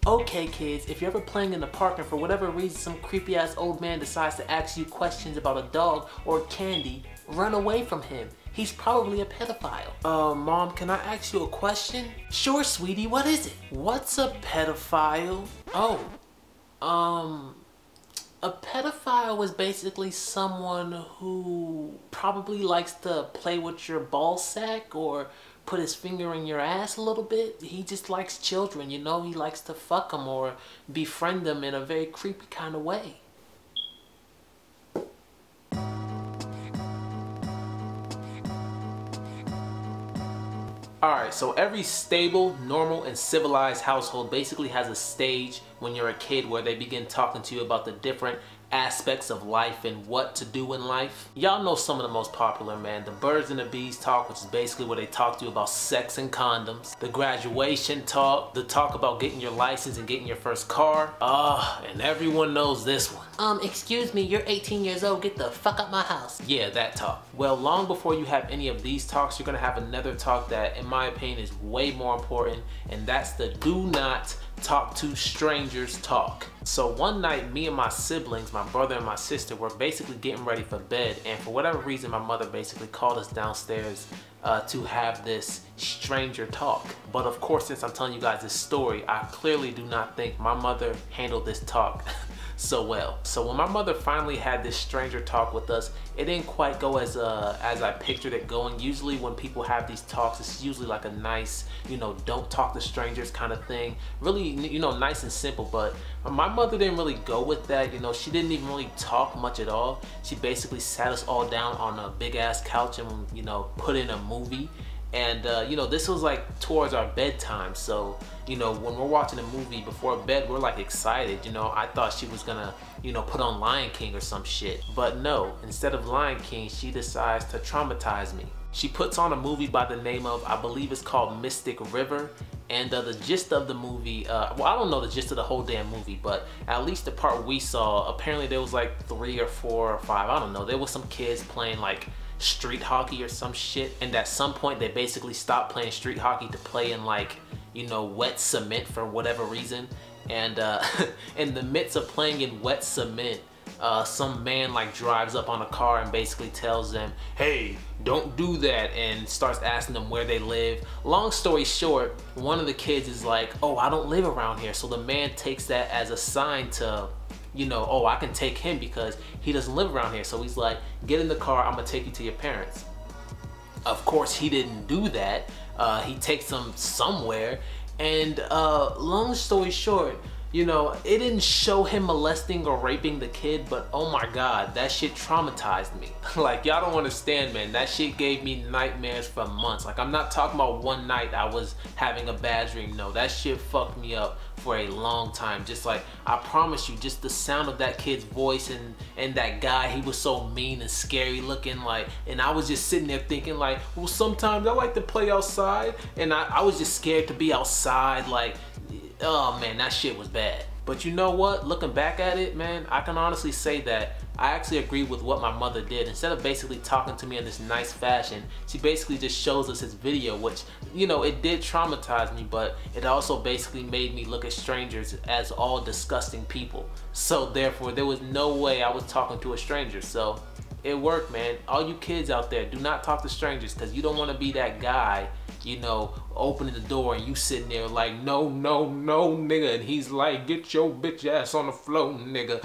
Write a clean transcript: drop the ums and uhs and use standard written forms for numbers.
Okay kids, if you're ever playing in the park and for whatever reason some creepy ass old man decides to ask you questions about a dog or candy, run away from him. He's probably a pedophile. Mom, can I ask you a question? Sure, sweetie, what is it? What's a pedophile? Oh, a pedophile is basically someone who probably likes to play with your ball sack or put his finger in your ass a little bit. He just likes children, you know? He likes to fuck them or befriend them in a very creepy kind of way. Alright, so every stable, normal, and civilized household basically has a stage when you're a kid where they begin talking to you about the different aspects of life and what to do in life. Y'all know some of the most popular, man. The birds and the bees talk, which is basically where they talk to you about sex and condoms. The graduation talk, the talk about getting your license and getting your first car. And everyone knows this one. Excuse me, you're 18 years old, get the fuck out my house. Yeah, that talk. Well, long before you have any of these talks, you're gonna have another talk that, in my opinion, is way more important, and that's the do not talk to strangers talk. So one night, me and my siblings, my brother and my sister, were basically getting ready for bed, and for whatever reason my mother basically called us downstairs to have this stranger talk. But of course, since I'm telling you guys this story, I clearly do not think my mother handled this talk so well. So when my mother finally had this stranger talk with us, it didn't quite go as I pictured it going. Usually when people have these talks, it's usually like a nice, you know, don't talk to strangers kind of thing. Really, you know, nice and simple. But my mother didn't really go with that. You know, she didn't even really talk much at all. She basically sat us all down on a big ass couch and, you know, put in a movie. And you know, this was like towards our bedtime, so you know, when we're watching a movie before bed, we're like excited. You know, I thought she was gonna, you know, put on Lion King or some shit, but no, instead of Lion King, she decides to traumatize me. She puts on a movie by the name of, I believe it's called Mystic River, and the gist of the movie, well, I don't know the gist of the whole damn movie, but at least the part we saw, apparently there was like 3 or 4 or 5, I don't know, there was some kids playing like street hockey or some shit, and at some point they basically stopped playing street hockey to play in, like, you know, wet cement for whatever reason. And in the midst of playing in wet cement, some man like drives up on a car and basically tells them, hey, don't do that, and starts asking them where they live. Long story short, one of the kids is like, oh, I don't live around here. So the man takes that as a sign to, you know, oh, I can take him because he doesn't live around here. So he's like, get in the car, I'm gonna take you to your parents. Of course, he didn't do that. He takes them somewhere, and long story short, you know, it didn't show him molesting or raping the kid, but oh my god, that shit traumatized me. Like, y'all don't understand, man. That shit gave me nightmares for months. Like, I'm not talking about one night I was having a bad dream. No, that shit fucked me up for a long time. Just like, I promise you, just the sound of that kid's voice and that guy, he was so mean and scary looking, like, and I was just sitting there thinking like, well, sometimes I like to play outside, and I was just scared to be outside, like, oh man, that shit was bad. But you know what, looking back at it, man, I can honestly say that I actually agree with what my mother did. Instead of basically talking to me in this nice fashion, she basically just shows us this video, which, you know, it did traumatize me, but it also basically made me look at strangers as all disgusting people. So therefore, there was no way I was talking to a stranger. So it worked, man. All you kids out there, do not talk to strangers, because you don't want to be that guy, you know, opening the door and you sitting there like, no, no, no, nigga. And he's like, get your bitch ass on the floor, nigga.